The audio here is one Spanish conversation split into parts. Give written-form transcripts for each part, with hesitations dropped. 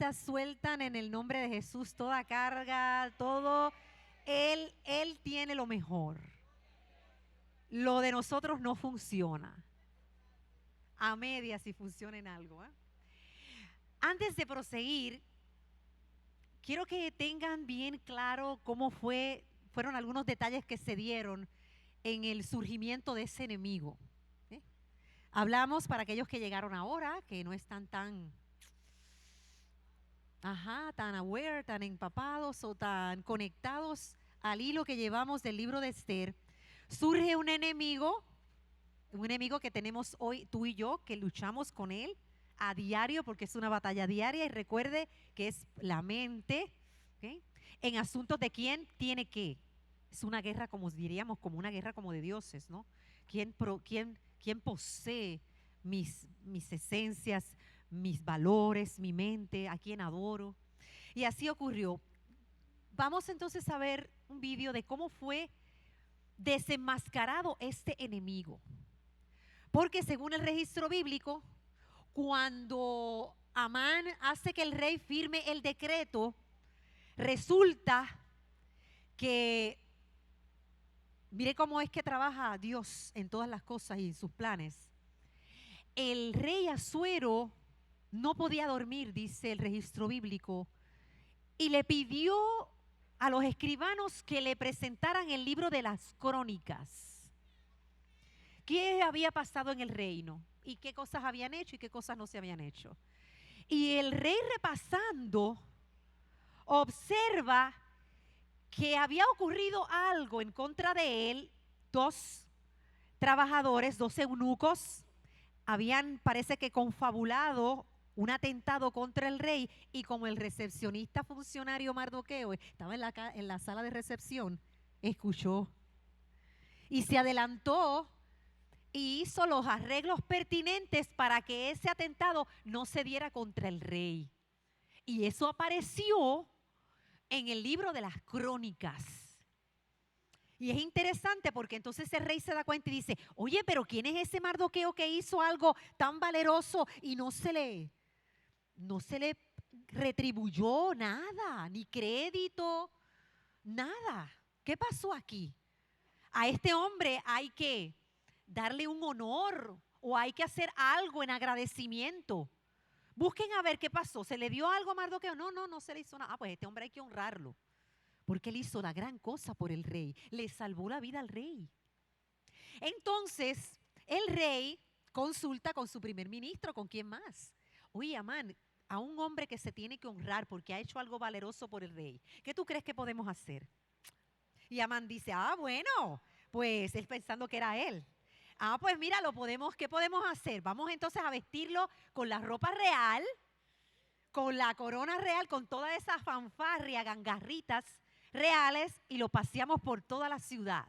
satanistas sueltan en el nombre de Jesús toda carga, todo, Él tiene lo mejor. Lo de nosotros no funciona. A medias si funciona en algo. Antes de proseguir, quiero que tengan bien claro cómo fueron algunos detalles que se dieron en el surgimiento de ese enemigo. Hablamos para aquellos que llegaron ahora, que no están tan aware, tan empapados o tan conectados al hilo que llevamos del libro de Esther. Surge un enemigo que tenemos hoy tú y yo, que luchamos con él a diario porque es una batalla diaria, y recuerde que es la mente, ¿okay? En asuntos de quién tiene qué. Es una guerra, como diríamos, como una guerra como de dioses, ¿no? ¿Quién posee mis esencias, mis valores, mi mente, a quién adoro? Y así ocurrió. Vamos entonces a ver un video de cómo fue desenmascarado este enemigo. Porque según el registro bíblico, cuando Amán hace que el rey firme el decreto, resulta que, mire cómo es que trabaja Dios en todas las cosas y en sus planes. El rey Asuero no podía dormir, dice el registro bíblico, y le pidió a los escribanos que le presentaran el libro de las crónicas. ¿Qué había pasado en el reino? ¿Y qué cosas habían hecho y qué cosas no se habían hecho? Y el rey, repasando, observa que había ocurrido algo en contra de él. Dos trabajadores, dos eunucos, habían, parece que, confabulado un atentado contra el rey, y como el recepcionista funcionario Mardoqueo estaba en la sala de recepción, escuchó y se adelantó y hizo los arreglos pertinentes para que ese atentado no se diera contra el rey. Y eso apareció en el libro de las crónicas. Y es interesante porque entonces el rey se da cuenta y dice: oye, pero ¿quién es ese Mardoqueo que hizo algo tan valeroso y no se le retribuyó nada, ni crédito, nada? ¿Qué pasó aquí? A este hombre hay que darle un honor o hay que hacer algo en agradecimiento. Busquen a ver qué pasó. ¿Se le dio algo a Mardoqueo? No se le hizo nada. Pues este hombre hay que honrarlo, porque él hizo la gran cosa por el rey. Le salvó la vida al rey. Entonces, el rey consulta con su primer ministro, ¿con quién más? Oye, Amán, a un hombre que se tiene que honrar porque ha hecho algo valeroso por el rey, ¿qué tú crees que podemos hacer? Y Amán dice: bueno, pues él pensando que era él. Pues mira, ¿qué podemos hacer? Vamos entonces a vestirlo con la ropa real, con la corona real, con toda esa fanfarria, gangarritas reales, y lo paseamos por toda la ciudad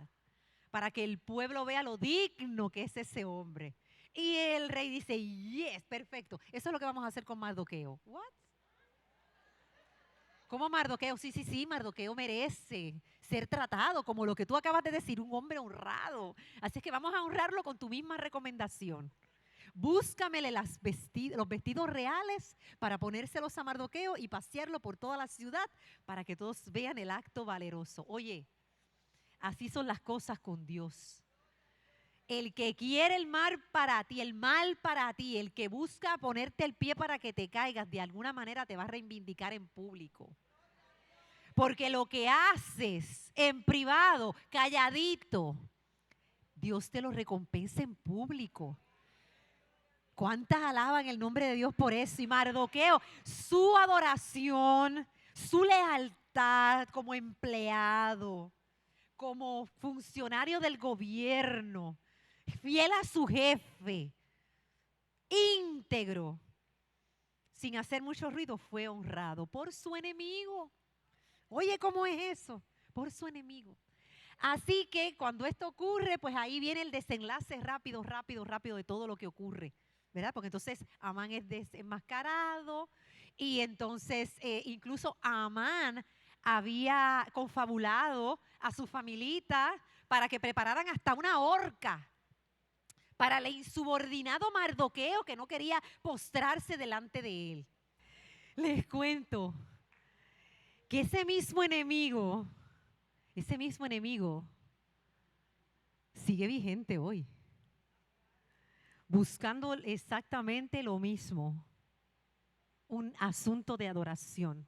para que el pueblo vea lo digno que es ese hombre. Y el rey dice: yes, perfecto. Eso es lo que vamos a hacer con Mardoqueo. ¿What? ¿Cómo Mardoqueo? Sí, Mardoqueo merece ser tratado como lo que tú acabas de decir, un hombre honrado. Así es que vamos a honrarlo con tu misma recomendación. Búscamele los vestidos reales para ponérselos a Mardoqueo y pasearlo por toda la ciudad para que todos vean el acto valeroso. Oye, así son las cosas con Dios. El que quiere el mal para ti, el que busca ponerte el pie para que te caigas, de alguna manera te va a reivindicar en público. Porque lo que haces en privado, calladito, Dios te lo recompensa en público. ¿Cuántas alaban el nombre de Dios por eso? Y Mardoqueo, su adoración, su lealtad como empleado, como funcionario del gobierno, fiel a su jefe, íntegro, sin hacer mucho ruido, fue honrado por su enemigo. Oye, ¿cómo es eso? Por su enemigo. Así que cuando esto ocurre, pues ahí viene el desenlace rápido de todo lo que ocurre, ¿verdad? Porque entonces Amán es desenmascarado, y entonces incluso Amán había confabulado a su familita para que prepararan hasta una horca para el insubordinado Mardoqueo, que no quería postrarse delante de él. Les cuento que ese mismo enemigo sigue vigente hoy, buscando exactamente lo mismo, un asunto de adoración.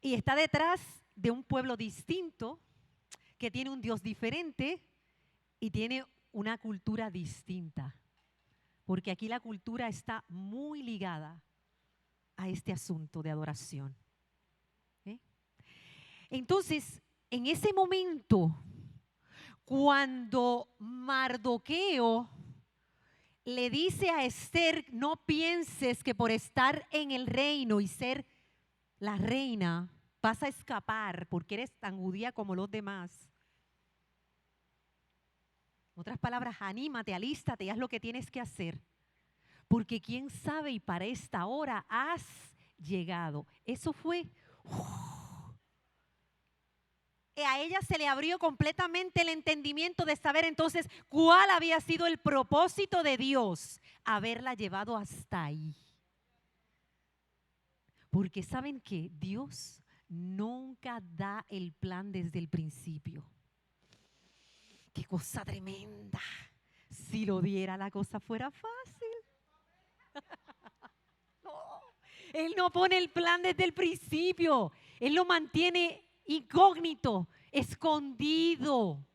Y está detrás de un pueblo distinto, que tiene un Dios diferente y tiene una cultura distinta. Porque aquí la cultura está muy ligada a este asunto de adoración. ¿Eh? Entonces, en ese momento, cuando Mardoqueo le dice a Esther, no pienses que por estar en el reino y ser la reina vas a escapar porque eres tan judía como los demás. En otras palabras, anímate, alístate y haz lo que tienes que hacer. Porque quién sabe y para esta hora has llegado. Eso fue... A ella se le abrió completamente el entendimiento de saber entonces cuál había sido el propósito de Dios, haberla llevado hasta ahí. Porque saben que Dios nunca da el plan desde el principio. Qué cosa tremenda. Si lo diera, la cosa fuera fácil. No, Él no pone el plan desde el principio. Él lo mantiene incógnito, escondido.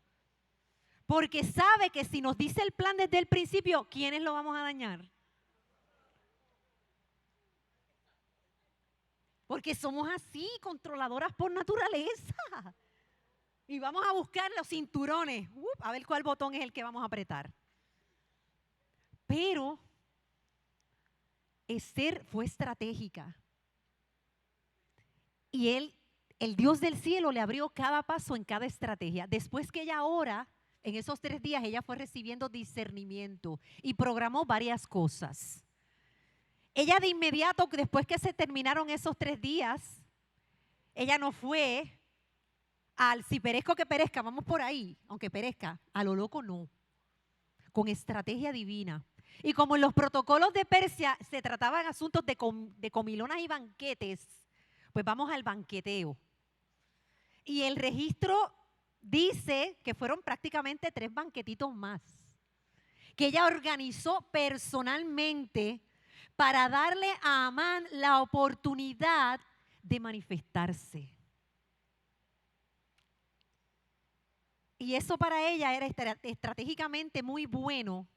Porque sabe que si nos dice el plan desde el principio, ¿quiénes lo vamos a dañar? Porque somos así, controladoras por naturaleza. Y vamos a buscar los cinturones, a ver cuál botón es el que vamos a apretar. Pero Esther fue estratégica. Y el Dios del cielo le abrió cada paso en cada estrategia. Después que ella ora, en esos 3 días ella fue recibiendo discernimiento y programó varias cosas. Ella de inmediato, después que se terminaron esos 3 días, ella no fue al si perezco que perezca, vamos por ahí, aunque perezca, a lo loco no, con estrategia divina. Y como en los protocolos de Persia se trataban asuntos de comilonas y banquetes, pues vamos al banqueteo. Y el registro dice que fueron prácticamente 3 banquetitos más, que ella organizó personalmente para darle a Amán la oportunidad de manifestarse. Y eso para ella era estratégicamente muy bueno,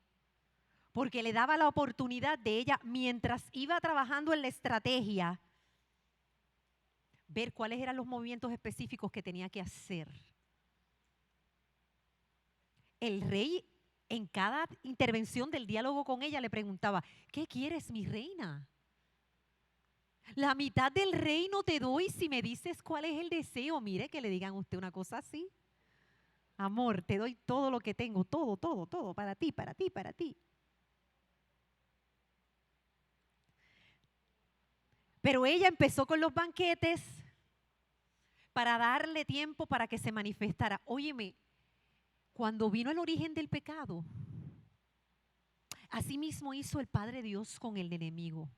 porque le daba la oportunidad de ella, mientras iba trabajando en la estrategia, ver cuáles eran los movimientos específicos que tenía que hacer. El rey, en cada intervención del diálogo con ella, le preguntaba, ¿qué quieres, mi reina? La mitad del reino te doy si me dices cuál es el deseo. Mire que le digan a usted una cosa así. Amor, te doy todo lo que tengo, todo, todo, todo, para ti, para ti, para ti. Pero ella empezó con los banquetes para darle tiempo para que se manifestara. Óyeme, cuando vino el origen del pecado, así mismo hizo el Padre Dios con el enemigo.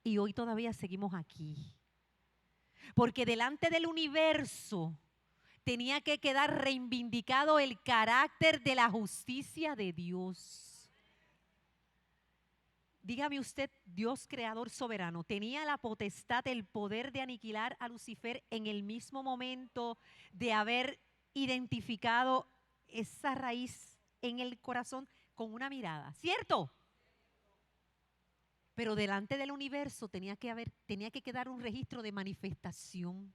Y hoy todavía seguimos aquí. Porque delante del universo tenía que quedar reivindicado el carácter de la justicia de Dios. Dígame usted, Dios creador soberano, tenía la potestad, el poder de aniquilar a Lucifer en el mismo momento de haber identificado esa raíz en el corazón con una mirada, ¿cierto? Pero delante del universo tenía que quedar un registro de manifestación.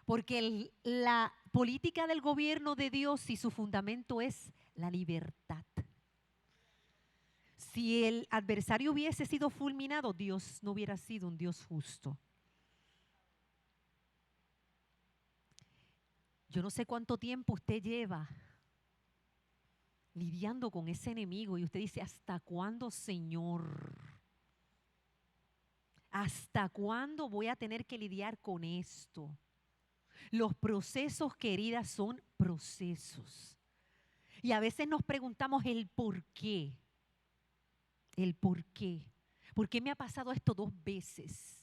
Porque la política del gobierno de Dios y su fundamento es la libertad. Si el adversario hubiese sido fulminado, Dios no hubiera sido un Dios justo. Yo no sé cuánto tiempo usted lleva lidiando con ese enemigo y usted dice, ¿hasta cuándo, Señor? ¿Hasta cuándo voy a tener que lidiar con esto? Los procesos, queridas, son procesos. Y a veces nos preguntamos el por qué. El por qué. ¿Por qué me ha pasado esto 2 veces?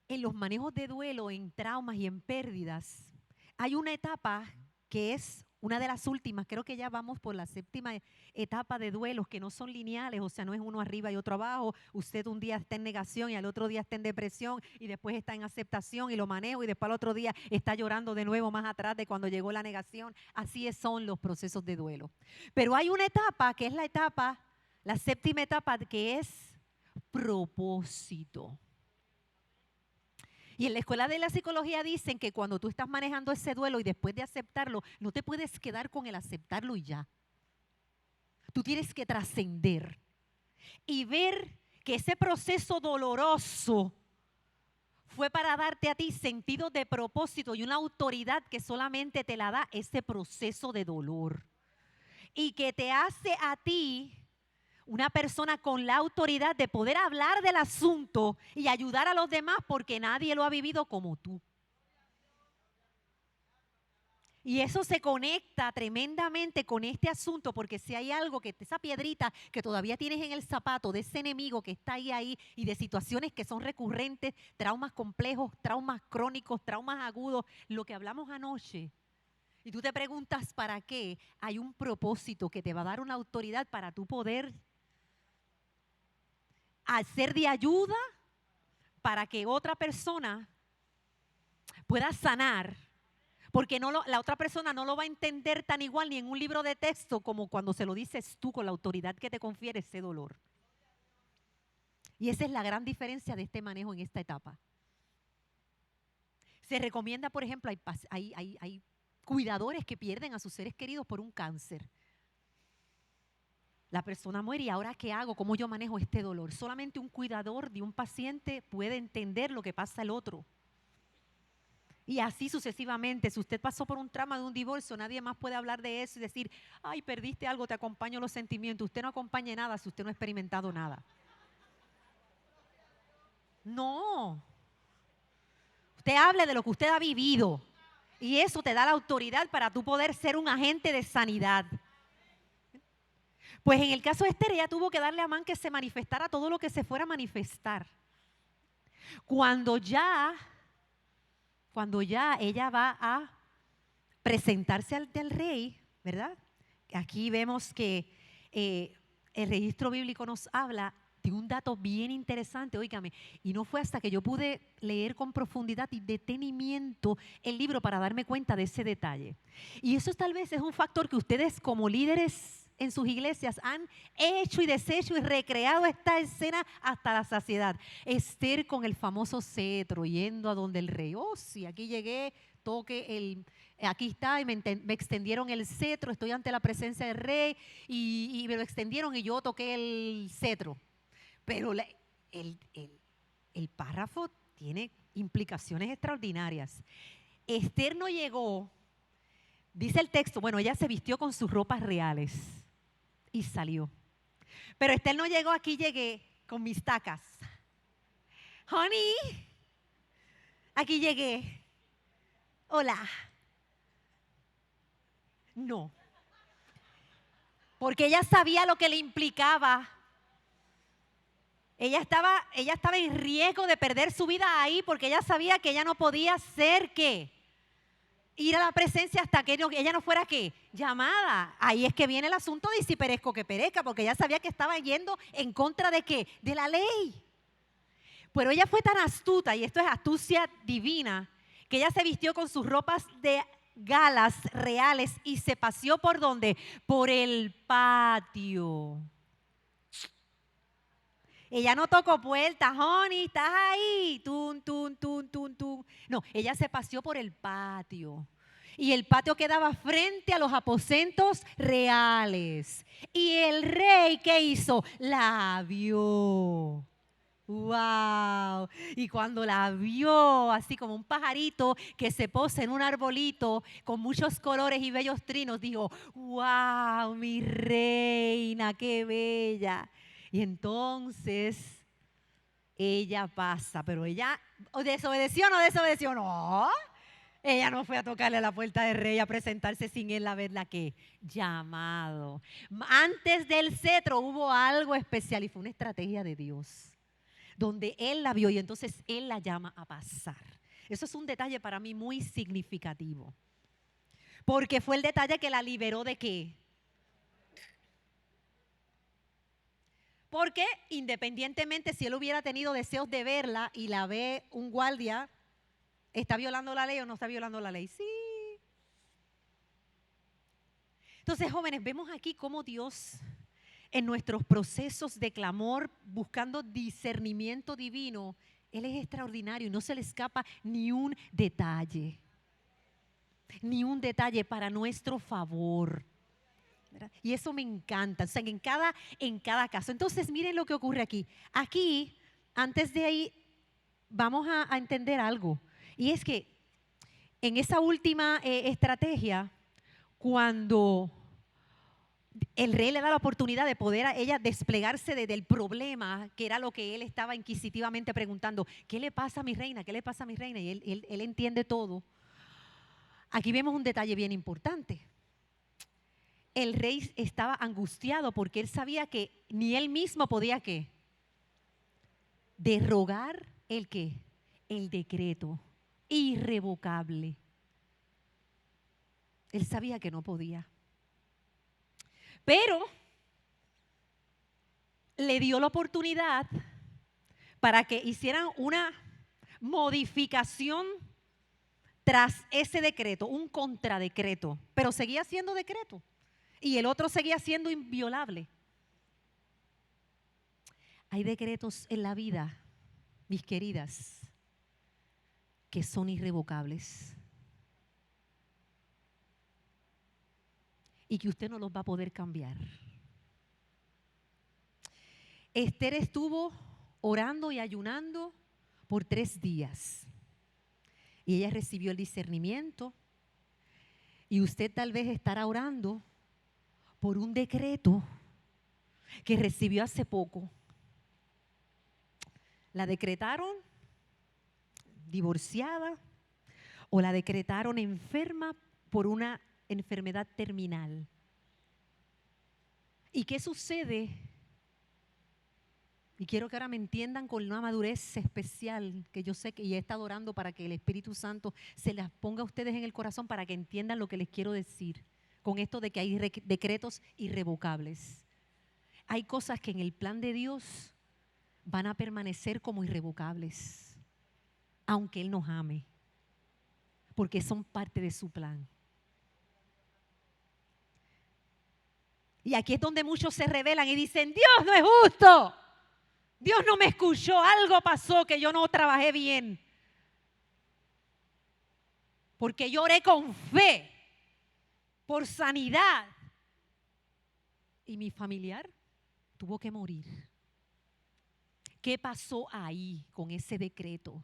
En los manejos de duelo, en traumas y en pérdidas, hay una etapa que es una de las últimas, creo que ya vamos por la 7ª etapa de duelos, que no son lineales, o sea, no es uno arriba y otro abajo. Usted un día está en negación y al otro día está en depresión y después está en aceptación y lo manejo y después al otro día está llorando de nuevo más atrás de cuando llegó la negación. Así son los procesos de duelo. Pero hay una etapa que es la 7ª etapa, que es propósito. Y en la escuela de la psicología dicen que cuando tú estás manejando ese duelo y después de aceptarlo, no te puedes quedar con el aceptarlo y ya. Tú tienes que trascender y ver que ese proceso doloroso fue para darte a ti sentido de propósito y una autoridad que solamente te la da ese proceso de dolor. Y que te hace a ti una persona con la autoridad de poder hablar del asunto y ayudar a los demás, porque nadie lo ha vivido como tú. Y eso se conecta tremendamente con este asunto, porque si hay algo que esa piedrita que todavía tienes en el zapato de ese enemigo que está ahí y de situaciones que son recurrentes, traumas complejos, traumas crónicos, traumas agudos, lo que hablamos anoche. Y tú te preguntas para qué, hay un propósito que te va a dar una autoridad para tú poder hacer de ayuda para que otra persona pueda sanar, porque la otra persona no lo va a entender tan igual ni en un libro de texto como cuando se lo dices tú con la autoridad que te confiere ese dolor. Y esa es la gran diferencia de este manejo en esta etapa. Se recomienda, por ejemplo, hay cuidadores que pierden a sus seres queridos por un cáncer. La persona muere y ahora ¿qué hago? ¿Cómo yo manejo este dolor? Solamente un cuidador de un paciente puede entender lo que pasa al otro. Y así sucesivamente. Si usted pasó por un trauma de un divorcio, nadie más puede hablar de eso y decir, ay, perdiste algo, te acompaño los sentimientos. Usted no acompaña nada si usted no ha experimentado nada. No. Usted hable de lo que usted ha vivido. Y eso te da la autoridad para tú poder ser un agente de sanidad. Pues en el caso de Esther, ella tuvo que darle a Amán que se manifestara todo lo que se fuera a manifestar. Cuando ya ella va a presentarse ante el rey, ¿verdad? Aquí vemos que el registro bíblico nos habla de un dato bien interesante, óigame, y no fue hasta que yo pude leer con profundidad y detenimiento el libro para darme cuenta de ese detalle. Y eso tal vez es un factor que ustedes como líderes en sus iglesias han hecho y deshecho y recreado esta escena hasta la saciedad. Esther con el famoso cetro yendo a donde el rey. Oh, sí, aquí llegué, aquí está y me extendieron el cetro, estoy ante la presencia del rey y me lo extendieron y yo toqué el cetro. Pero el párrafo tiene implicaciones extraordinarias. Esther no llegó, dice el texto, bueno, ella se vistió con sus ropas reales y salió. Pero Esther no llegó, aquí llegué con mis tacas. Honey, aquí llegué. Hola. No. Porque ella sabía lo que le implicaba. Ella estaba en riesgo de perder su vida ahí porque ella sabía que ella no podía ser ¿qué? Ir a la presencia hasta que ella no fuera ¿qué? Llamada. Ahí es que viene el asunto de si perezco que perezca, porque ella sabía que estaba yendo en contra de ¿qué? De la ley. Pero ella fue tan astuta, y esto es astucia divina, que ella se vistió con sus ropas de galas reales y se paseó ¿por dónde? Por el patio. Ella no tocó puertas, honey, estás ahí. Tun, tun, tun, tun, tun. No, ella se paseó por el patio. Y el patio quedaba frente a los aposentos reales. Y el rey, ¿qué hizo? La vio. ¡Wow! Y cuando la vio, así como un pajarito que se posa en un arbolito con muchos colores y bellos trinos, dijo, ¡wow! Mi reina, qué bella. Y entonces ella pasa, pero ella desobedeció o no desobedeció, no. Ella no fue a tocarle a la puerta del rey a presentarse sin él haberla que llamado. Antes del cetro hubo algo especial y fue una estrategia de Dios, donde él la vio y entonces él la llama a pasar. Eso es un detalle para mí muy significativo, porque fue el detalle que la liberó de qué. Porque independientemente si él hubiera tenido deseos de verla y la ve un guardia, ¿está violando la ley o no está violando la ley? Sí. Entonces, jóvenes, vemos aquí cómo Dios en nuestros procesos de clamor, buscando discernimiento divino, Él es extraordinario y no se le escapa ni un detalle para nuestro favor. ¿Verdad? Y eso me encanta, o sea, en cada caso. Entonces, miren lo que ocurre aquí. Aquí, antes de ahí, vamos a entender algo. Y es que en esa última estrategia, cuando el rey le da la oportunidad de poder a ella desplegarse del problema, que era lo que él estaba inquisitivamente preguntando, ¿qué le pasa a mi reina? ¿Qué le pasa a mi reina? Y él entiende todo. Aquí vemos un detalle bien importante. El rey estaba angustiado porque él sabía que ni él mismo podía ¿qué? Derogar el ¿qué? El decreto irrevocable. Él sabía que no podía. Pero le dio la oportunidad para que hicieran una modificación tras ese decreto, un contradecreto, pero seguía siendo decreto y el otro seguía siendo inviolable. Hay decretos en la vida, mis queridas, que son irrevocables y que usted no los va a poder cambiar. Esther estuvo orando y ayunando por 3 días y ella recibió el discernimiento, y usted tal vez estará orando por un decreto que recibió hace poco. La decretaron divorciada o la decretaron enferma por una enfermedad terminal. ¿Y qué sucede? Y quiero que ahora me entiendan con una madurez especial, que yo sé que y he estado orando para que el Espíritu Santo se las ponga a ustedes en el corazón para que entiendan lo que les quiero decir con esto de que hay decretos irrevocables. Hay cosas que en el plan de Dios van a permanecer como irrevocables, aunque Él nos ame, porque son parte de su plan. Y aquí es donde muchos se rebelan y dicen, Dios no es justo. Dios no me escuchó, algo pasó que yo no trabajé bien. Porque yo oré con fe por sanidad y mi familiar tuvo que morir. ¿Qué pasó ahí con ese decreto?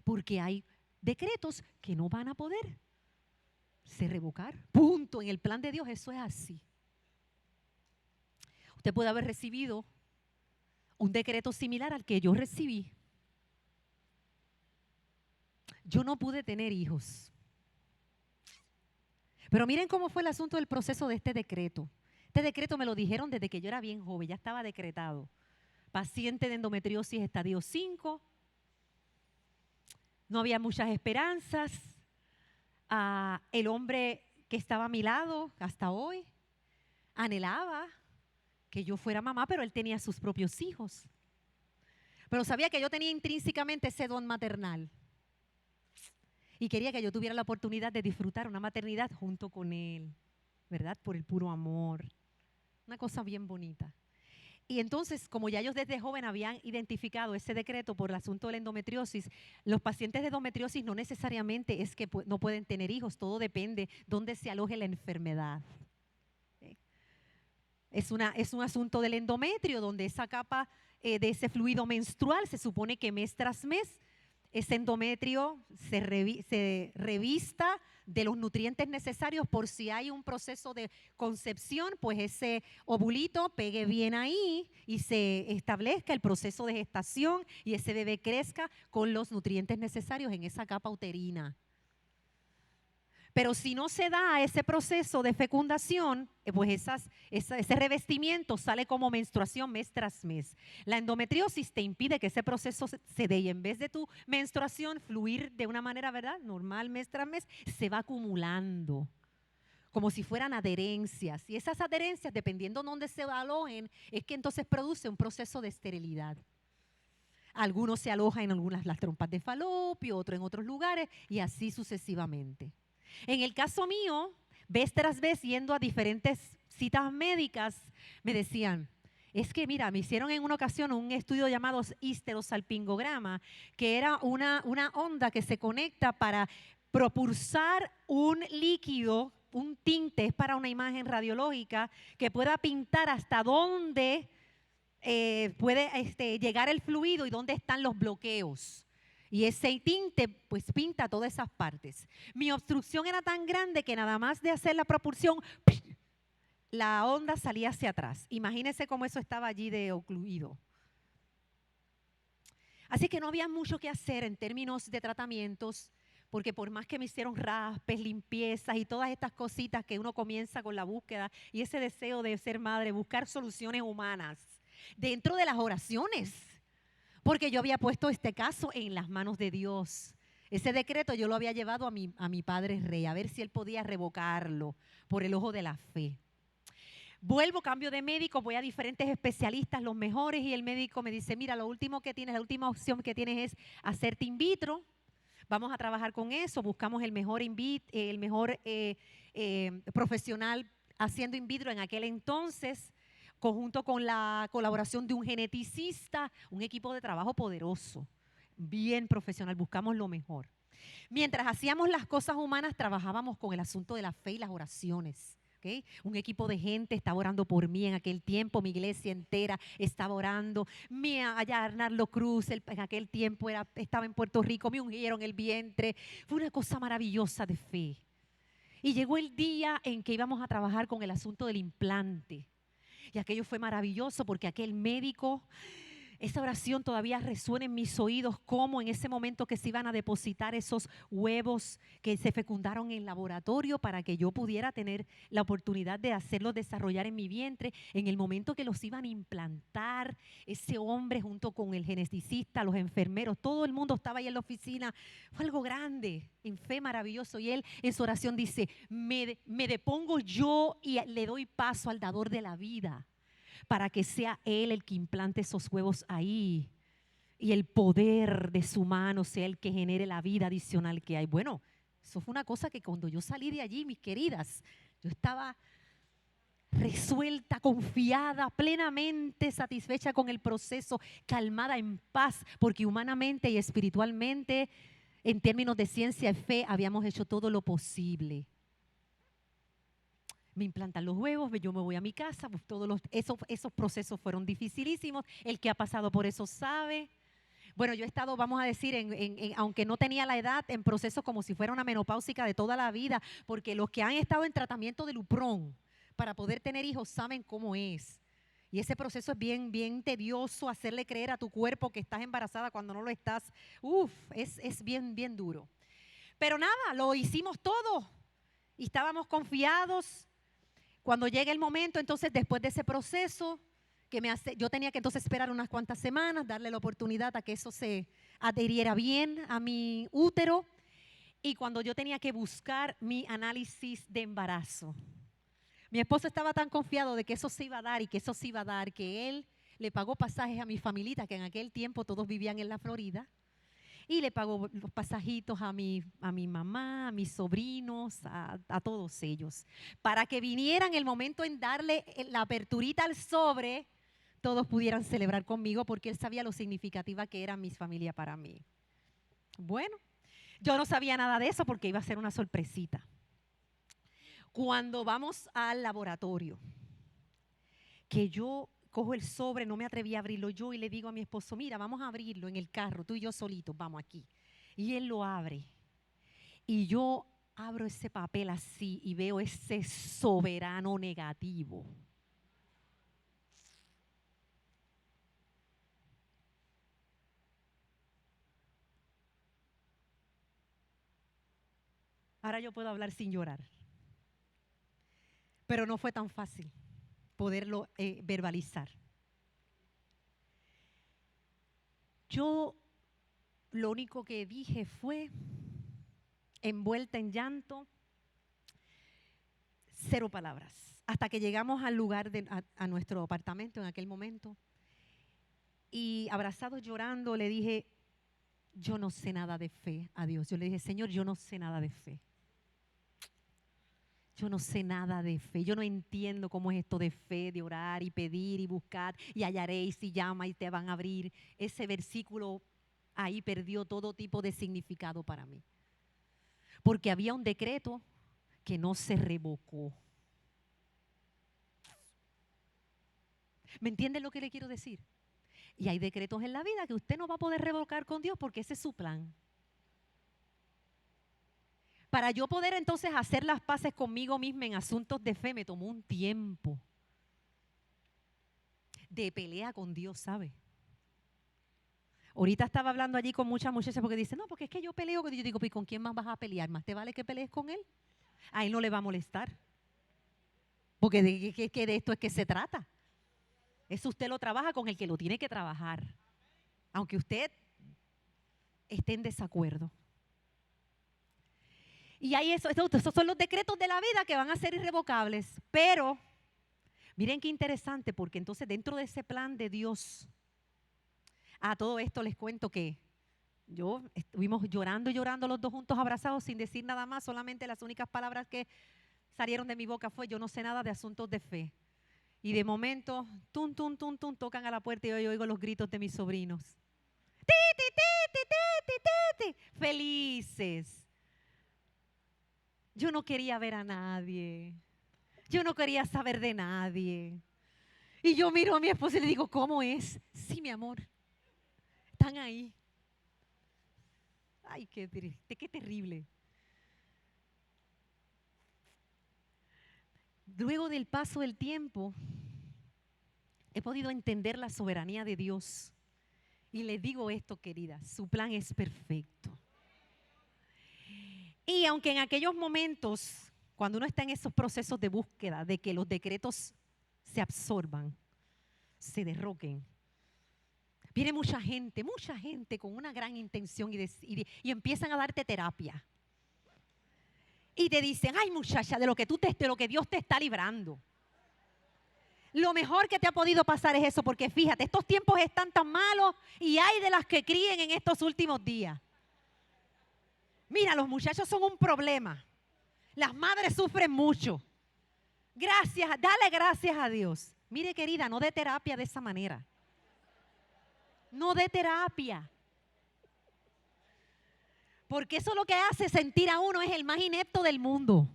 Porque hay decretos que no van a poder ser revocar. Punto. En el plan de Dios eso es así. Usted puede haber recibido un decreto similar al que yo recibí. Yo no pude tener hijos. Pero miren cómo fue el asunto del proceso de este decreto. Este decreto me lo dijeron desde que yo era bien joven, ya estaba decretado. Paciente de endometriosis estadio 5. No había muchas esperanzas. El hombre que estaba a mi lado hasta hoy anhelaba que yo fuera mamá, pero él tenía sus propios hijos. Pero sabía que yo tenía intrínsecamente ese don maternal. Y quería que yo tuviera la oportunidad de disfrutar una maternidad junto con él, ¿verdad? Por el puro amor. Una cosa bien bonita. Y entonces, como ya ellos desde joven habían identificado ese decreto por el asunto de la endometriosis, los pacientes de endometriosis no necesariamente es que no pueden tener hijos, todo depende de dónde se aloje la enfermedad. Es un asunto del endometrio, donde esa capa de ese fluido menstrual se supone que mes tras mes ese endometrio se revista de los nutrientes necesarios por si hay un proceso de concepción, pues ese ovulito pegue bien ahí y se establezca el proceso de gestación y ese bebé crezca con los nutrientes necesarios en esa capa uterina. Pero si no se da ese proceso de fecundación, pues ese revestimiento sale como menstruación mes tras mes. La endometriosis te impide que ese proceso se dé y en vez de tu menstruación fluir de una manera, ¿verdad?, normal mes tras mes, se va acumulando como si fueran adherencias. Y esas adherencias, dependiendo de dónde se alojen, es que entonces produce un proceso de esterilidad. Algunos se alojan en algunas las trompas de falopio, otros en otros lugares y así sucesivamente. En el caso mío, vez tras vez yendo a diferentes citas médicas, me decían, es que mira, me hicieron en una ocasión un estudio llamado histerosalpingograma, que era una onda que se conecta para propulsar un líquido, un tinte, es para una imagen radiológica, que pueda pintar hasta dónde puede llegar el fluido y dónde están los bloqueos. Y ese tinte pues pinta todas esas partes. Mi obstrucción era tan grande que nada más de hacer la propulsión, la onda salía hacia atrás. Imagínense cómo eso estaba allí de ocluido. Así que no había mucho que hacer en términos de tratamientos, porque por más que me hicieron raspes, limpiezas y todas estas cositas que uno comienza con la búsqueda y ese deseo de ser madre, buscar soluciones humanas dentro de las oraciones. Porque yo había puesto este caso en las manos de Dios. Ese decreto yo lo había llevado a mi padre rey, a ver si él podía revocarlo por el ojo de la fe. Vuelvo, cambio de médico, voy a diferentes especialistas, los mejores, y el médico me dice, mira, lo último que tienes, la última opción que tienes es hacerte in vitro. Vamos a trabajar con eso, buscamos el mejor profesional haciendo in vitro en aquel entonces, conjunto con la colaboración de un geneticista, un equipo de trabajo poderoso, bien profesional, buscamos lo mejor. Mientras hacíamos las cosas humanas, trabajábamos con el asunto de la fe y las oraciones. ¿Okay? Un equipo de gente estaba orando por mí en aquel tiempo, mi iglesia entera estaba orando. Allá Arnaldo Cruz, en aquel tiempo estaba en Puerto Rico, me ungieron el vientre. Fue una cosa maravillosa de fe. Y llegó el día en que íbamos a trabajar con el asunto del implante. Y aquello fue maravilloso porque aquel médico, esa oración todavía resuena en mis oídos, como en ese momento que se iban a depositar esos huevos que se fecundaron en el laboratorio para que yo pudiera tener la oportunidad de hacerlos desarrollar en mi vientre. En el momento que los iban a implantar, ese hombre junto con el geneticista, los enfermeros, todo el mundo estaba ahí en la oficina. Fue algo grande, en fe, maravilloso. Y él en su oración dice, me depongo yo y le doy paso al dador de la vida, para que sea Él el que implante esos huevos ahí y el poder de su mano sea el que genere la vida adicional que hay. Bueno, eso fue una cosa que cuando yo salí de allí, mis queridas, yo estaba resuelta, confiada, plenamente satisfecha con el proceso, calmada, en paz, porque humanamente y espiritualmente, en términos de ciencia y fe, habíamos hecho todo lo posible. Me implantan los huevos, yo me voy a mi casa, pues esos procesos fueron dificilísimos. El que ha pasado por eso sabe. Bueno, yo he estado, vamos a decir, aunque no tenía la edad, en procesos como si fuera una menopáusica de toda la vida, porque los que han estado en tratamiento de Lupron para poder tener hijos saben cómo es. Y ese proceso es bien, bien tedioso, hacerle creer a tu cuerpo que estás embarazada cuando no lo estás. Es bien, bien duro. Pero nada, lo hicimos todo y estábamos confiados. Cuando llega el momento, entonces después de ese proceso, yo tenía que entonces esperar unas cuantas semanas, darle la oportunidad a que eso se adheriera bien a mi útero, y cuando yo tenía que buscar mi análisis de embarazo, mi esposo estaba tan confiado de que eso se iba a dar y que eso se iba a dar, que él le pagó pasajes a mi familita, que en aquel tiempo todos vivían en la Florida, y le pagó los pasajitos a mi mamá, a mis sobrinos, a todos ellos, para que vinieran el momento en darle la aperturita al sobre, todos pudieran celebrar conmigo, porque él sabía lo significativa que era mi familia para mí. Bueno, yo no sabía nada de eso porque iba a ser una sorpresita. Cuando vamos al laboratorio, que yo cojo el sobre, no me atreví a abrirlo yo y le digo a mi esposo, mira, vamos a abrirlo en el carro, tú y yo solitos, vamos aquí. Y él lo abre. Y yo abro ese papel así y veo ese soberano negativo. Ahora yo puedo hablar sin llorar. Pero no fue tan fácil poderlo verbalizar. Yo lo único que dije fue, envuelta en llanto, 0 palabras. Hasta que llegamos al lugar, a nuestro apartamento en aquel momento. Y abrazados llorando le dije, yo no sé nada de fe a Dios. Yo le dije, Señor, yo no sé nada de fe. Yo no sé nada de fe, yo no entiendo cómo es esto de fe, de orar y pedir y buscar y hallaréis y llama y te van a abrir. Ese versículo ahí perdió todo tipo de significado para mí. Porque había un decreto que no se revocó. ¿Me entiende lo que le quiero decir? Y hay decretos en la vida que usted no va a poder revocar con Dios porque ese es su plan. Para yo poder entonces hacer las paces conmigo misma en asuntos de fe me tomó un tiempo de pelea con Dios, ¿sabe? Ahorita estaba hablando allí con muchas muchachas porque dicen, no, porque es que yo peleo con Dios. Yo digo, ¿y con quién más vas a pelear? ¿Más te vale que pelees con Él? A Él no le va a molestar. Porque de esto es que se trata. Eso usted lo trabaja con el que lo tiene que trabajar. Aunque usted esté en desacuerdo. Y hay esos son los decretos de la vida que van a ser irrevocables. Pero, miren qué interesante, porque entonces dentro de ese plan de Dios, a todo esto les cuento que estuvimos llorando y llorando los dos juntos abrazados sin decir nada más, solamente las únicas palabras que salieron de mi boca fue, yo no sé nada de asuntos de fe. Y de momento, tum, tum, tum, tum, tocan a la puerta y yo oigo los gritos de mis sobrinos. ¡Titi, titi, titi, titi! Felices. Yo no quería ver a nadie. Yo no quería saber de nadie. Y yo miro a mi esposa y le digo, ¿cómo es? Sí, mi amor. Están ahí. Ay, qué terrible. Luego del paso del tiempo, he podido entender la soberanía de Dios. Y les digo esto, querida, su plan es perfecto. Y aunque en aquellos momentos, cuando uno está en esos procesos de búsqueda, de que los decretos se absorban, se derroquen, viene mucha gente con una gran intención y empiezan a darte terapia. Y te dicen, ay muchacha, de lo que Dios te está librando. Lo mejor que te ha podido pasar es eso, porque fíjate, estos tiempos están tan malos y hay de las que críen en estos últimos días. Mira, los muchachos son un problema. Las madres sufren mucho. Dale gracias a Dios. Mire, querida, no dé terapia de esa manera. No dé terapia. Porque eso lo que hace sentir a uno es el más inepto del mundo.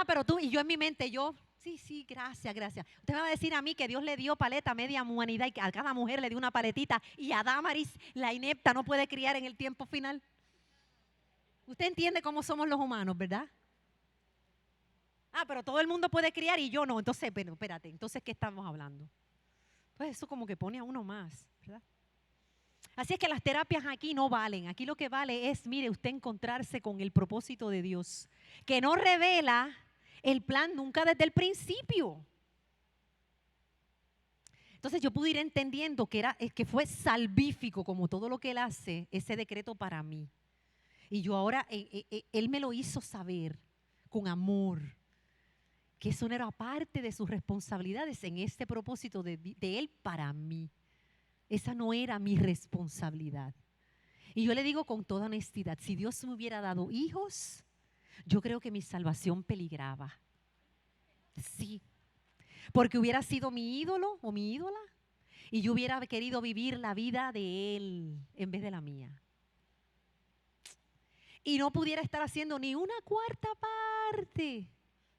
Pero tú y yo en mi mente, sí, gracias. Usted me va a decir a mí que Dios le dio paleta a media humanidad y que a cada mujer le dio una paletita y a Damaris, la inepta, no puede criar en el tiempo final. Usted entiende cómo somos los humanos, ¿verdad? Pero todo el mundo puede criar y yo no. Entonces, bueno, espérate, entonces, ¿qué estamos hablando? Pues eso como que pone a uno más, ¿verdad? Así es que las terapias aquí no valen. Aquí lo que vale es, mire, usted encontrarse con el propósito de Dios, que no revela el plan nunca desde el principio. Entonces yo pude ir entendiendo que fue salvífico como todo lo que Él hace, ese decreto para mí. Y yo ahora, Él me lo hizo saber con amor, que eso no era parte de sus responsabilidades en este propósito de Él para mí. Esa no era mi responsabilidad. Y yo le digo con toda honestidad, si Dios me hubiera dado hijos, yo creo que mi salvación peligraba. Sí, porque hubiera sido mi ídolo o mi ídola y yo hubiera querido vivir la vida de Él en vez de la mía. Y no pudiera estar haciendo ni una cuarta parte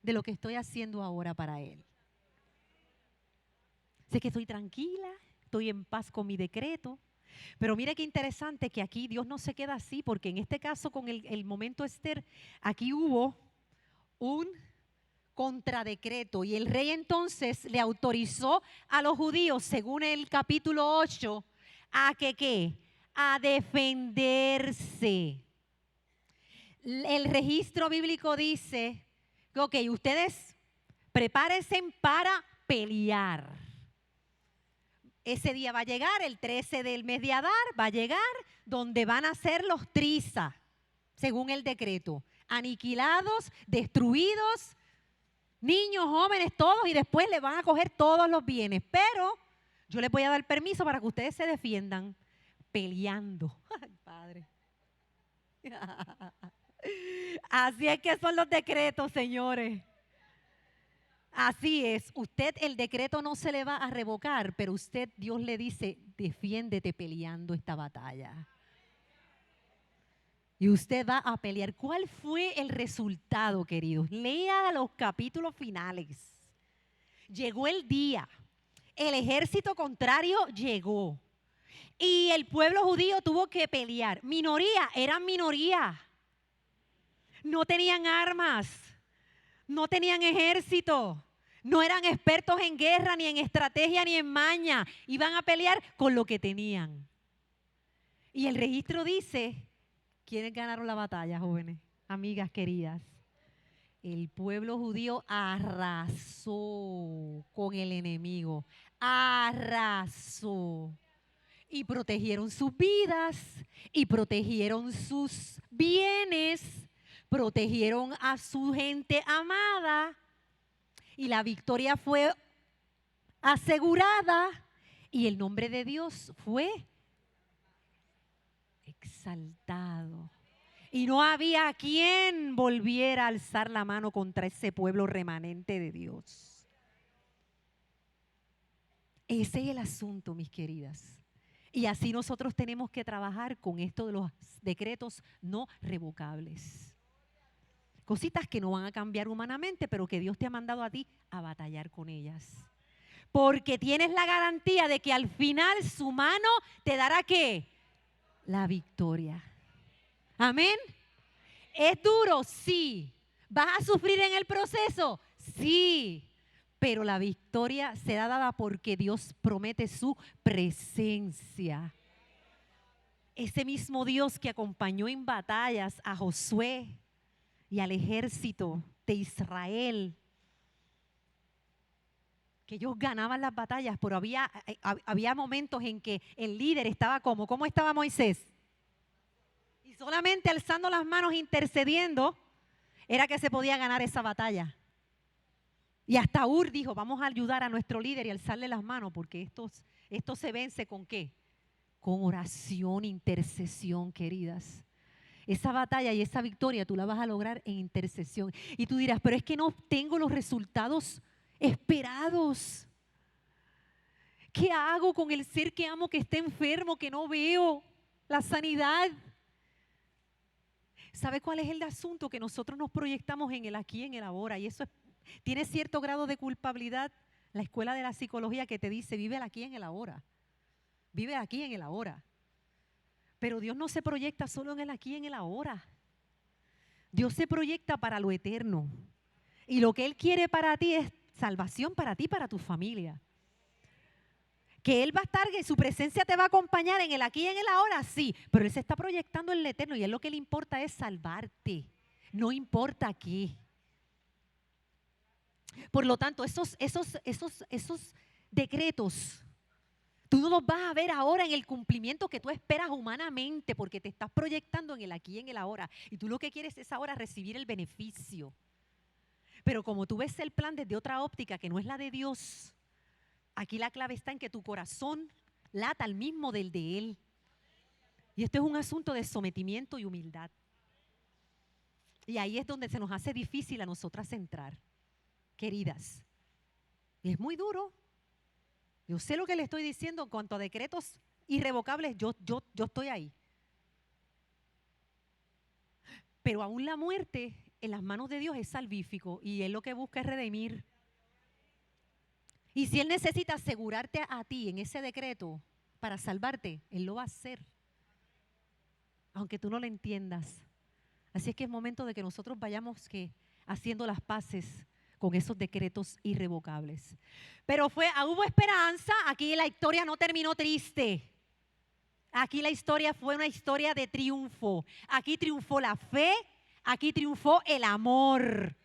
de lo que estoy haciendo ahora para Él. Sé que estoy tranquila, estoy en paz con mi decreto, Pero mire qué interesante que aquí Dios no se queda así, porque en este caso con el momento Esther, aquí hubo un contradecreto y el rey entonces le autorizó a los judíos, según el capítulo 8, a que ¿qué? A defenderse. El registro bíblico dice, ok, ustedes prepárense para pelear. Ese día va a llegar, el 13 del mes de Adar, va a llegar donde van a ser los trizas, según el decreto, aniquilados, destruidos, niños, jóvenes, todos, y después le van a coger todos los bienes. Pero yo les voy a dar permiso para que ustedes se defiendan peleando. Ay, Padre. Así es que son los decretos, señores. Así es, usted el decreto no se le va a revocar, pero usted, Dios le dice, defiéndete peleando esta batalla. Y usted va a pelear. ¿Cuál fue el resultado, queridos? Lea los capítulos finales. Llegó el día, el ejército contrario llegó y el pueblo judío tuvo que pelear. Minoría, eran minoría. No tenían armas, no tenían ejército. No eran expertos en guerra, ni en estrategia, ni en maña. Iban a pelear con lo que tenían. Y el registro dice, ¿quiénes ganaron la batalla, jóvenes, amigas queridas? El pueblo judío arrasó con el enemigo. Arrasó. Y protegieron sus vidas, y protegieron sus bienes, protegieron a su gente amada. Y la victoria fue asegurada y el nombre de Dios fue exaltado. Y no había quien volviera a alzar la mano contra ese pueblo remanente de Dios. Ese es el asunto, mis queridas. Y así nosotros tenemos que trabajar con esto de los decretos no revocables. Cositas que no van a cambiar humanamente, pero que Dios te ha mandado a ti a batallar con ellas. Porque tienes la garantía de que al final su mano te dará ¿qué? La victoria. Amén. ¿Es duro? Sí. ¿Vas a sufrir en el proceso? Sí. Pero la victoria será dada porque Dios promete su presencia. Ese mismo Dios que acompañó en batallas a Josué y al ejército de Israel, que ellos ganaban las batallas, pero había momentos en que el líder estaba ¿cómo estaba Moisés? Y solamente alzando las manos, intercediendo, era que se podía ganar esa batalla. Y hasta Ur dijo, vamos a ayudar a nuestro líder y alzarle las manos, porque esto se vence ¿con qué? Con oración, intercesión, queridas. Esa batalla y esa victoria tú la vas a lograr en intercesión. Y tú dirás, pero es que no tengo los resultados esperados. ¿Qué hago con el ser que amo que está enfermo, que no veo la sanidad? ¿Sabe cuál es el asunto? Que nosotros nos proyectamos en el aquí y en el ahora. Y eso tiene cierto grado de culpabilidad. La escuela de la psicología que te dice, vive el aquí y en el ahora. Vive aquí y en el ahora. Pero Dios no se proyecta solo en el aquí y en el ahora. Dios se proyecta para lo eterno. Y lo que Él quiere para ti es salvación para ti, para tu familia. Que Él va a estar, que su presencia te va a acompañar en el aquí y en el ahora, sí. Pero Él se está proyectando en lo eterno y Él lo que le importa es salvarte. No importa qué. Por lo tanto, esos decretos, tú no los vas a ver ahora en el cumplimiento que tú esperas humanamente, porque te estás proyectando en el aquí y en el ahora. Y tú lo que quieres es ahora recibir el beneficio. Pero como tú ves el plan desde otra óptica que no es la de Dios, aquí la clave está en que tu corazón lata al mismo del de Él. Y esto es un asunto de sometimiento y humildad. Y ahí es donde se nos hace difícil a nosotras entrar, queridas. Y es muy duro. Yo sé lo que le estoy diciendo en cuanto a decretos irrevocables, yo estoy ahí. Pero aún la muerte en las manos de Dios es salvífico y Él lo que busca es redimir. Y si Él necesita asegurarte a ti en ese decreto para salvarte, Él lo va a hacer, aunque tú no lo entiendas. Así es que es momento de que nosotros vayamos haciendo las paces con esos decretos irrevocables. Pero hubo esperanza. Aquí la historia no terminó triste. Aquí la historia fue una historia de triunfo. Aquí triunfó la fe, aquí triunfó el amor,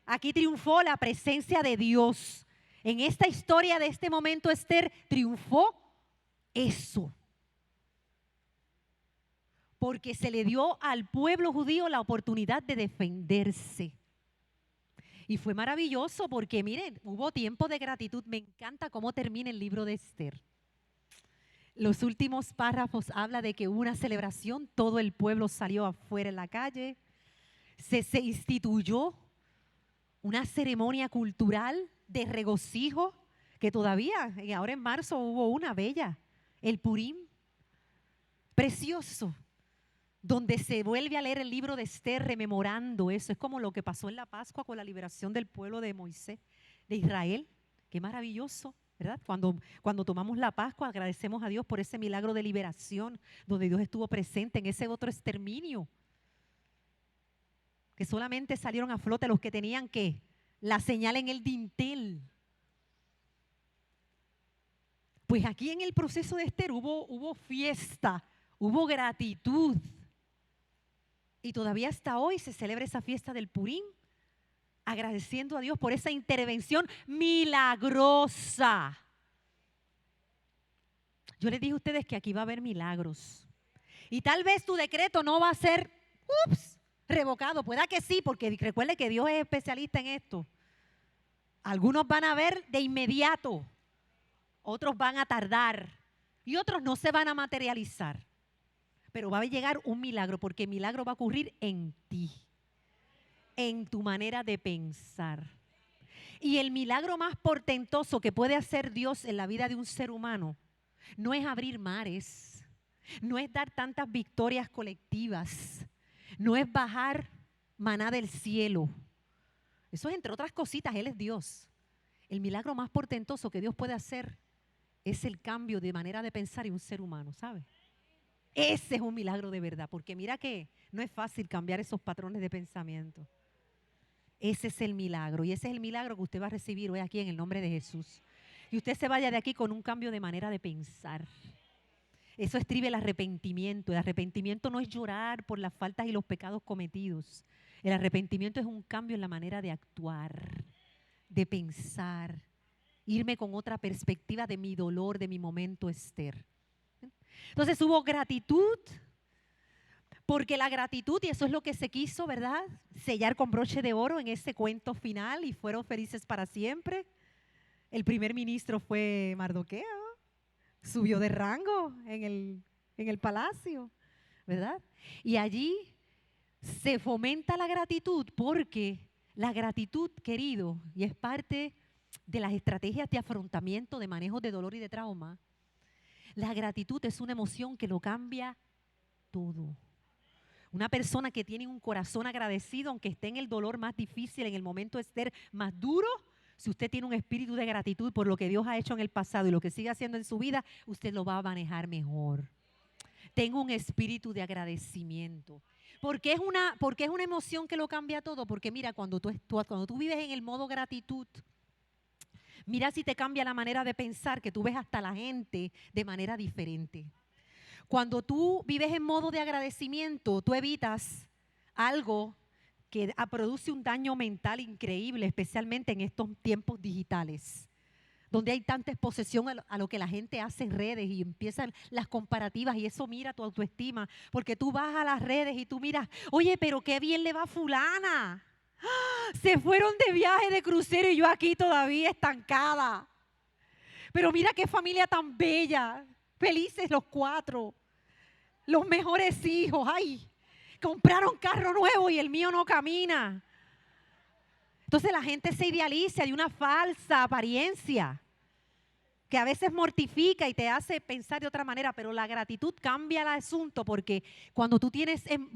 aquí triunfó la presencia de Dios. En esta historia de este momento, Esther, triunfó eso. Porque se le dio al pueblo judío la oportunidad de defenderse. Y fue maravilloso porque, miren, hubo tiempo de gratitud. Me encanta cómo termina el libro de Esther. Los últimos párrafos habla de que hubo una celebración, todo el pueblo salió afuera en la calle, se instituyó una ceremonia cultural de regocijo, que todavía, ahora en marzo hubo una bella, el Purim, precioso, donde se vuelve a leer el libro de Esther rememorando eso. Es como lo que pasó en la Pascua con la liberación del pueblo de Moisés, de Israel. Qué maravilloso, ¿verdad? Cuando tomamos la Pascua, agradecemos a Dios por ese milagro de liberación, donde Dios estuvo presente en ese otro exterminio, que solamente salieron a flote los que tenían la señal en el dintel. Pues aquí en el proceso de Esther hubo fiesta, hubo gratitud. Y todavía hasta hoy se celebra esa fiesta del Purim, agradeciendo a Dios por esa intervención milagrosa. Yo les dije a ustedes que aquí va a haber milagros. Y tal vez tu decreto no va a ser, revocado. Pueda que sí, porque recuerde que Dios es especialista en esto. Algunos van a ver de inmediato, otros van a tardar y otros no se van a materializar. Pero va a llegar un milagro, porque el milagro va a ocurrir en ti, en tu manera de pensar. Y el milagro más portentoso que puede hacer Dios en la vida de un ser humano no es abrir mares, no es dar tantas victorias colectivas, no es bajar maná del cielo. Eso es entre otras cositas, Él es Dios. El milagro más portentoso que Dios puede hacer es el cambio de manera de pensar en un ser humano, ¿sabe? Ese es un milagro de verdad, porque mira que no es fácil cambiar esos patrones de pensamiento. Ese es el milagro, y ese es el milagro que usted va a recibir hoy aquí en el nombre de Jesús. Y usted se vaya de aquí con un cambio de manera de pensar. Eso estriba el arrepentimiento. El arrepentimiento no es llorar por las faltas y los pecados cometidos. El arrepentimiento es un cambio en la manera de actuar, de pensar, irme con otra perspectiva de mi dolor, de mi momento Esther. Entonces hubo gratitud, porque la gratitud, y eso es lo que se quiso, ¿verdad? Sellar con broche de oro en ese cuento final, y fueron felices para siempre. El primer ministro fue Mardoqueo, subió de rango en el palacio, ¿verdad? Y allí se fomenta la gratitud, porque la gratitud, querido, y es parte de las estrategias de afrontamiento, de manejo de dolor y de trauma. La gratitud es una emoción que lo cambia todo. Una persona que tiene un corazón agradecido, aunque esté en el dolor más difícil, en el momento Esther más duro, si usted tiene un espíritu de gratitud por lo que Dios ha hecho en el pasado y lo que sigue haciendo en su vida, usted lo va a manejar mejor. Tenga un espíritu de agradecimiento. ¿Por qué es una emoción que lo cambia todo? Porque mira, cuando tú vives en el modo gratitud, mira si te cambia la manera de pensar, que tú ves hasta la gente de manera diferente. Cuando tú vives en modo de agradecimiento, tú evitas algo que produce un daño mental increíble, especialmente en estos tiempos digitales, donde hay tanta exposición a lo que la gente hace en redes y empiezan las comparativas, y eso mira tu autoestima, porque tú vas a las redes y tú miras, oye, pero qué bien le va a fulana. Se fueron de viaje de crucero y yo aquí todavía estancada. Pero mira qué familia tan bella, felices los 4, los mejores hijos. Ay, compraron carro nuevo y el mío no camina. Entonces la gente se idealiza de una falsa apariencia que a veces mortifica y te hace pensar de otra manera, pero la gratitud cambia el asunto, porque cuando tú vives en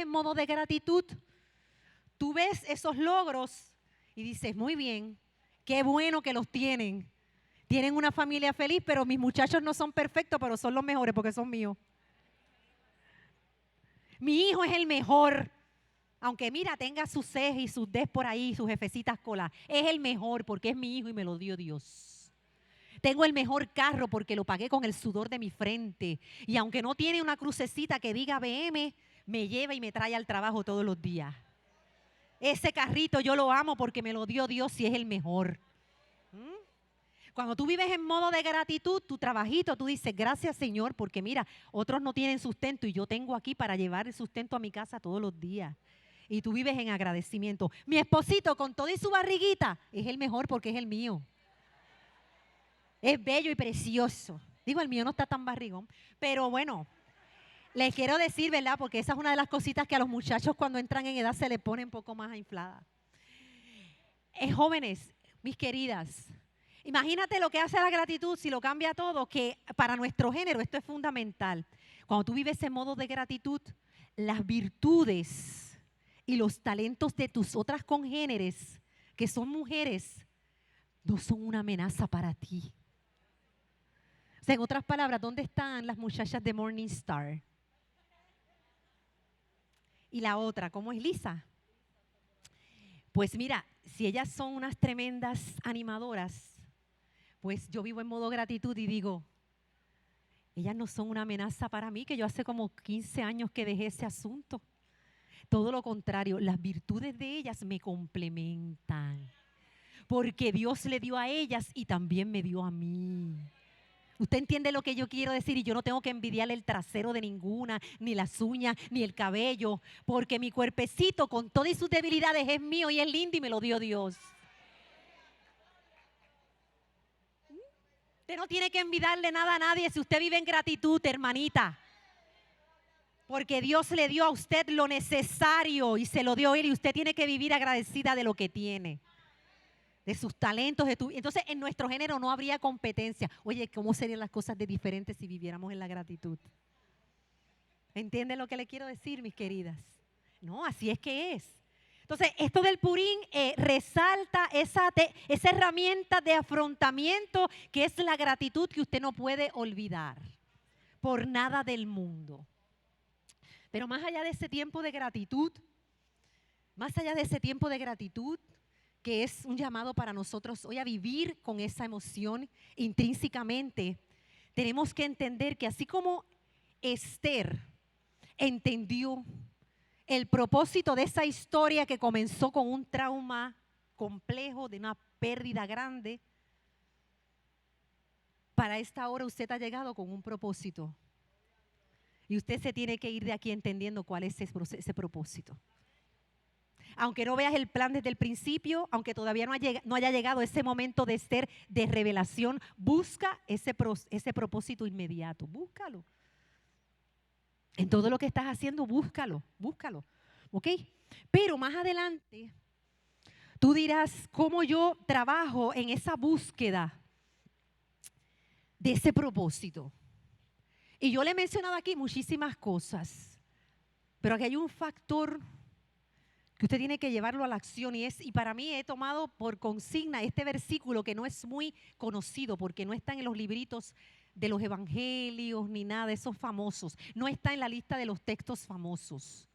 modo de gratitud, tú ves esos logros y dices, muy bien, qué bueno que los tienen. Tienen una familia feliz, pero mis muchachos no son perfectos, pero son los mejores porque son míos. Mi hijo es el mejor. Aunque mira, tenga sus Cs y sus Ds por ahí, sus jefecitas colas. Es el mejor porque es mi hijo y me lo dio Dios. Tengo el mejor carro porque lo pagué con el sudor de mi frente. Y aunque no tiene una crucecita que diga BM, me lleva y me trae al trabajo todos los días. Ese carrito yo lo amo porque me lo dio Dios y es el mejor. Cuando tú vives en modo de gratitud, tu trabajito, tú dices, gracias Señor, porque mira, otros no tienen sustento y yo tengo aquí para llevar el sustento a mi casa todos los días. Y tú vives en agradecimiento. Mi esposito con todo y su barriguita es el mejor porque es el mío. Es bello y precioso. Digo, el mío no está tan barrigón, pero bueno, les quiero decir, ¿verdad? Porque esa es una de las cositas que a los muchachos cuando entran en edad se les pone un poco más inflada. Jóvenes, mis queridas, imagínate lo que hace la gratitud si lo cambia todo, que para nuestro género esto es fundamental. Cuando tú vives en modo de gratitud, las virtudes y los talentos de tus otras congéneres, que son mujeres, no son una amenaza para ti. O sea, en otras palabras, ¿dónde están las muchachas de Morning Star? Y la otra, ¿cómo es Lisa? Pues mira, si ellas son unas tremendas animadoras, pues yo vivo en modo gratitud y digo, ellas no son una amenaza para mí, que yo hace como 15 años que dejé ese asunto. Todo lo contrario, las virtudes de ellas me complementan. Porque Dios le dio a ellas y también me dio a mí. Usted entiende lo que yo quiero decir y yo no tengo que envidiarle el trasero de ninguna, ni las uñas, ni el cabello, porque mi cuerpecito con todas sus debilidades es mío y es lindo y me lo dio Dios. Usted no tiene que envidiarle nada a nadie si usted vive en gratitud, hermanita. Porque Dios le dio a usted lo necesario y se lo dio Él y usted tiene que vivir agradecida de lo que tiene. De sus talentos, entonces en nuestro género no habría competencia. Oye, ¿cómo serían las cosas de diferentes si viviéramos en la gratitud? ¿Entienden lo que le quiero decir, mis queridas? No, así es que es. Entonces, esto del Purín resalta esa herramienta de afrontamiento que es la gratitud que usted no puede olvidar por nada del mundo. Pero más allá de ese tiempo de gratitud, que es un llamado para nosotros hoy a vivir con esa emoción intrínsecamente, tenemos que entender que así como Esther entendió el propósito de esa historia que comenzó con un trauma complejo, de una pérdida grande, para esta hora usted ha llegado con un propósito. Y usted se tiene que ir de aquí entendiendo cuál es ese propósito. Aunque no veas el plan desde el principio, aunque todavía no haya llegado ese momento de Esther de revelación, busca ese propósito inmediato, búscalo. En todo lo que estás haciendo, búscalo, ¿ok? Pero más adelante, tú dirás, ¿cómo yo trabajo en esa búsqueda de ese propósito? Y yo le he mencionado aquí muchísimas cosas, pero aquí hay un factor que usted tiene que llevarlo a la acción y para mí he tomado por consigna este versículo que no es muy conocido porque no está en los libritos de los evangelios ni nada de esos famosos, no está en la lista de los textos famosos.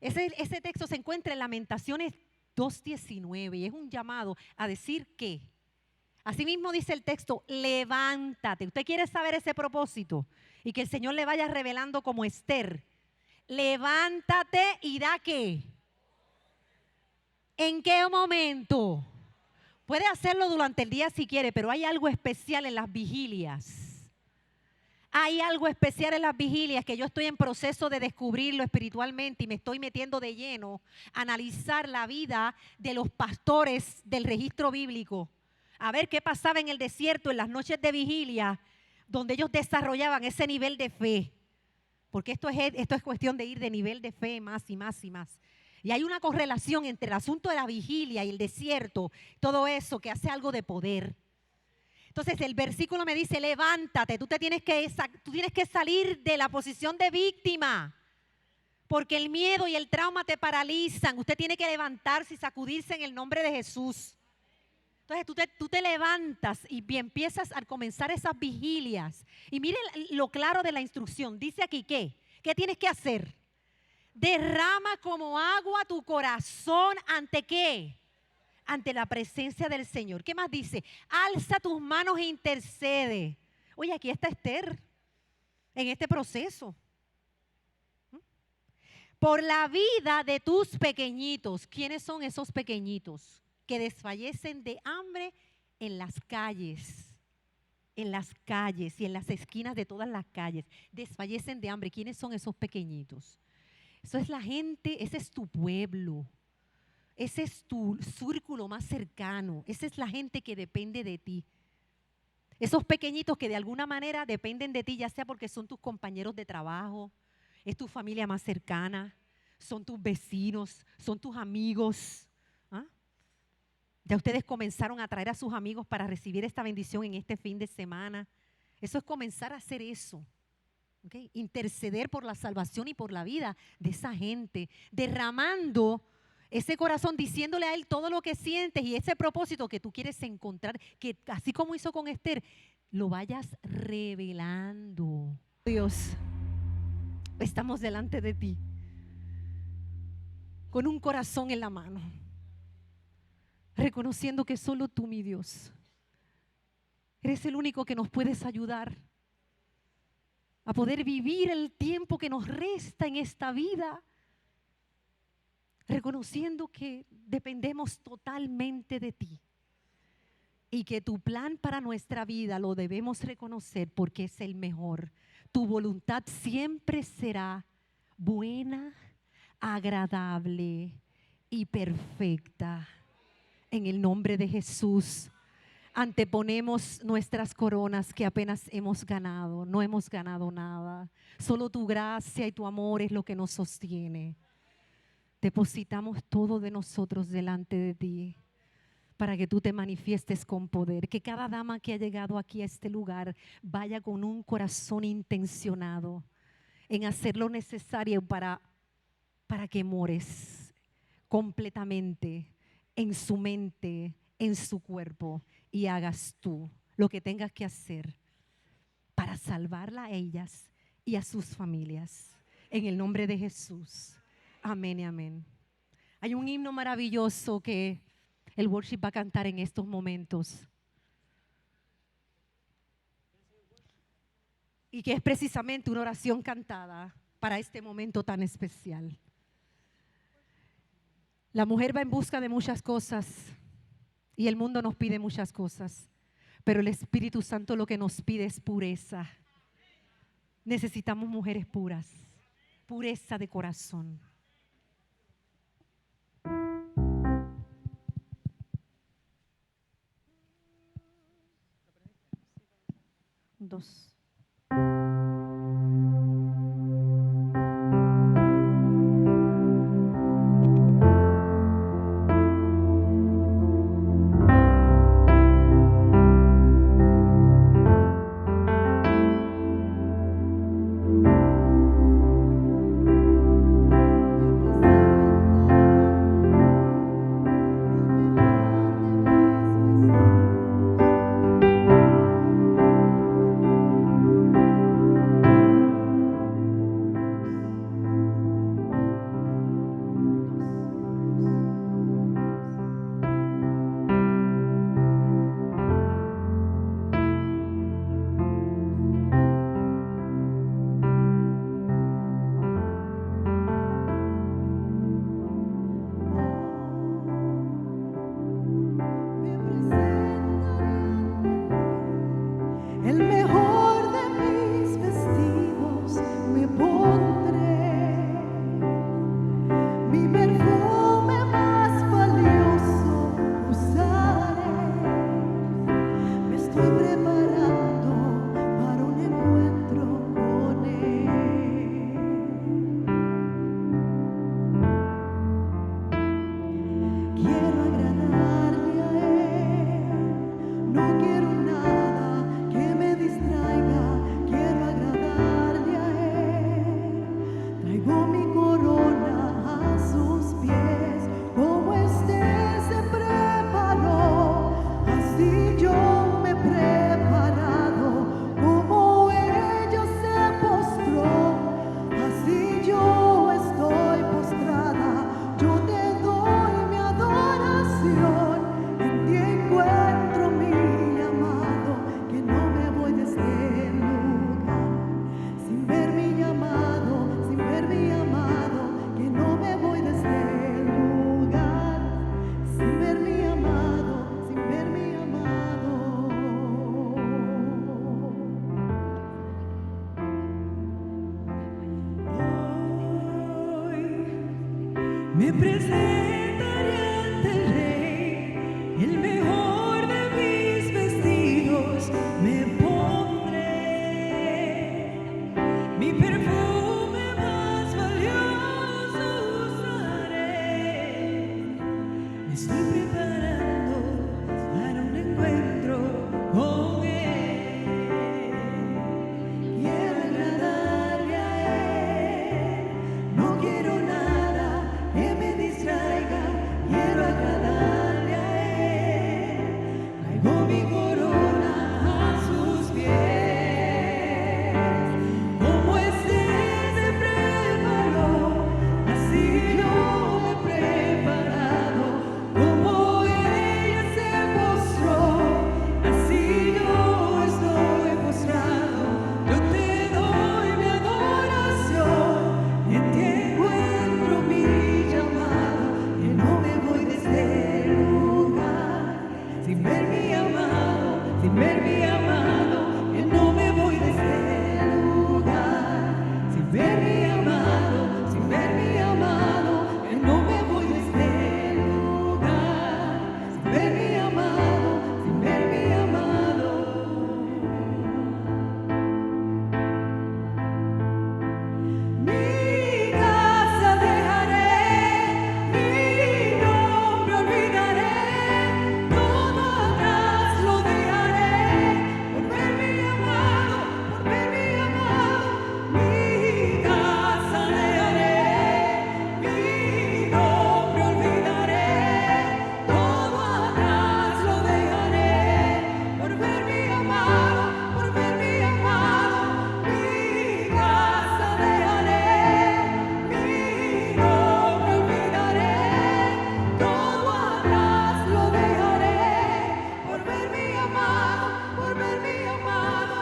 Ese texto se encuentra en Lamentaciones 2:19 y es un llamado a decir que, así mismo dice el texto, levántate. ¿Usted quiere saber ese propósito? Y que el Señor le vaya revelando como Esther. Levántate y da ¿qué? ¿En qué momento? Puede hacerlo durante el día si quiere, pero hay algo especial en las vigilias. Hay algo especial en las vigilias que yo estoy en proceso de descubrirlo espiritualmente y me estoy metiendo de lleno a analizar la vida de los pastores del registro bíblico. A ver qué pasaba en el desierto en las noches de vigilia, donde ellos desarrollaban ese nivel de fe. Porque esto es cuestión de ir de nivel de fe más y más y más. Y hay una correlación entre el asunto de la vigilia y el desierto, todo eso que hace algo de poder. Entonces el versículo me dice, levántate, tú tienes que salir de la posición de víctima, porque el miedo y el trauma te paralizan. Usted tiene que levantarse y sacudirse en el nombre de Jesús. Entonces tú te levantas y empiezas a comenzar esas vigilias. Y miren lo claro de la instrucción. Dice aquí, ¿qué tienes que hacer? Derrama como agua tu corazón ante ¿qué? Ante la presencia del Señor. ¿Qué más dice? Alza tus manos e intercede. Oye, aquí está Esther en este proceso. Por la vida de tus pequeñitos. ¿Quiénes son esos pequeñitos que desfallecen de hambre en las calles? En las calles y en las esquinas de todas las calles. Desfallecen de hambre. ¿Quiénes son esos pequeñitos? Eso es la gente, ese es tu pueblo. Ese es tu círculo más cercano. Esa es la gente que depende de ti. Esos pequeñitos que de alguna manera dependen de ti, ya sea porque son tus compañeros de trabajo, es tu familia más cercana, son tus vecinos, son tus amigos. ¿Ah? Ya ustedes comenzaron a traer a sus amigos para recibir esta bendición en este fin de semana. Eso es comenzar a hacer eso. ¿Okay? Interceder por la salvación y por la vida de esa gente, derramando ese corazón, diciéndole a Él todo lo que sientes y ese propósito que tú quieres encontrar, que así como hizo con Esther, lo vayas revelando. Dios, estamos delante de ti con un corazón en la mano, reconociendo que solo tú, mi Dios, eres el único que nos puedes ayudar a poder vivir el tiempo que nos resta en esta vida, reconociendo que dependemos totalmente de ti y que tu plan para nuestra vida lo debemos reconocer porque es el mejor. Tu voluntad siempre será buena, agradable y perfecta. En el nombre de Jesús, anteponemos nuestras coronas que apenas hemos ganado. No hemos ganado nada. Solo tu gracia y tu amor es lo que nos sostiene. Depositamos todo de nosotros delante de ti para que tú te manifiestes con poder. Que cada dama que ha llegado aquí a este lugar vaya con un corazón intencionado en hacer lo necesario para que mores completamente en su mente, en su cuerpo, y hagas tú lo que tengas que hacer para salvarla a ellas y a sus familias. En el nombre de Jesús. Amén y amén. Hay un himno maravilloso que el worship va a cantar en estos momentos. Y que es precisamente una oración cantada para este momento tan especial. La mujer va en busca de muchas cosas y el mundo nos pide muchas cosas, pero el Espíritu Santo lo que nos pide es pureza. Necesitamos mujeres puras, pureza de corazón. Dos. Me presentaré ante el Rey, el mejor de mis vestidos me pondré, mi perfume más valioso usaré. Me estoy preparando para un encuentro con Él. Quiero agradarle a Él, no quiero nada que me distraiga. Quiero agradarle a Él, traigo mi corona a sus pies. Como este se preparó, así yo me he preparado. Como ella se postró, así yo estoy postrado. Yo te doy mi adoración, en ti encuentro mi llamado, que no me voy de este lugar sin ver mi amado, sin ver mi amado, que no me voy de este lugar sin ver mi amado, sin ver mi amado, que no me voy de este lugar sin ver mi amado, sin ver mi amado. Mi casa dejaré, mi nombre olvidaré, todo atrás lo dejaré, por ver mi amado, por ver mi amado. Mi casa dejaré, mi nombre olvidaré, todo atrás lo dejaré, por ver mi amado, por ver mi amado. Mi casa dejaré, mi nombre olvidaré, todo atrás lo dejaré, por ver mi amado, por ver mi amado.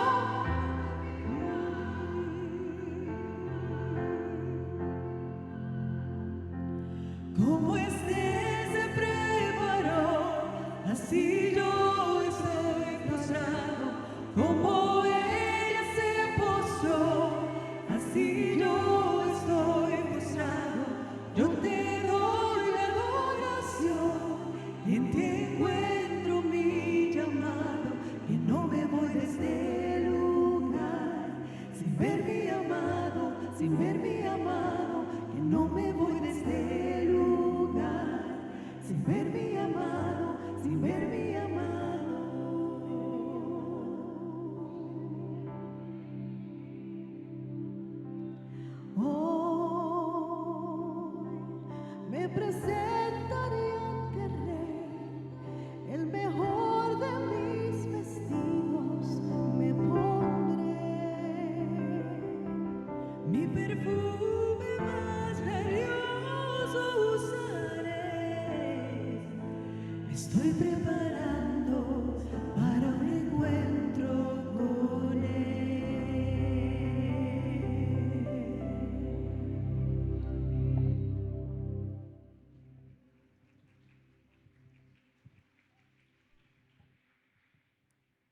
Como este se preparó, así yo estoy postrado. Como ella se postró, así yo estoy postrado. Yo te doy la adoración, en ti encuentro mi llamado, que no me voy de este lugar sin ver mi amado, sin ver mi amado, que no me voy de este lugar sin ver mi amado, sin ver mi amado. Hoy me presentaré ante el Rey, el mejor de mis vestidos me pondré, mi perfume más valioso usaré. Me estoy preparando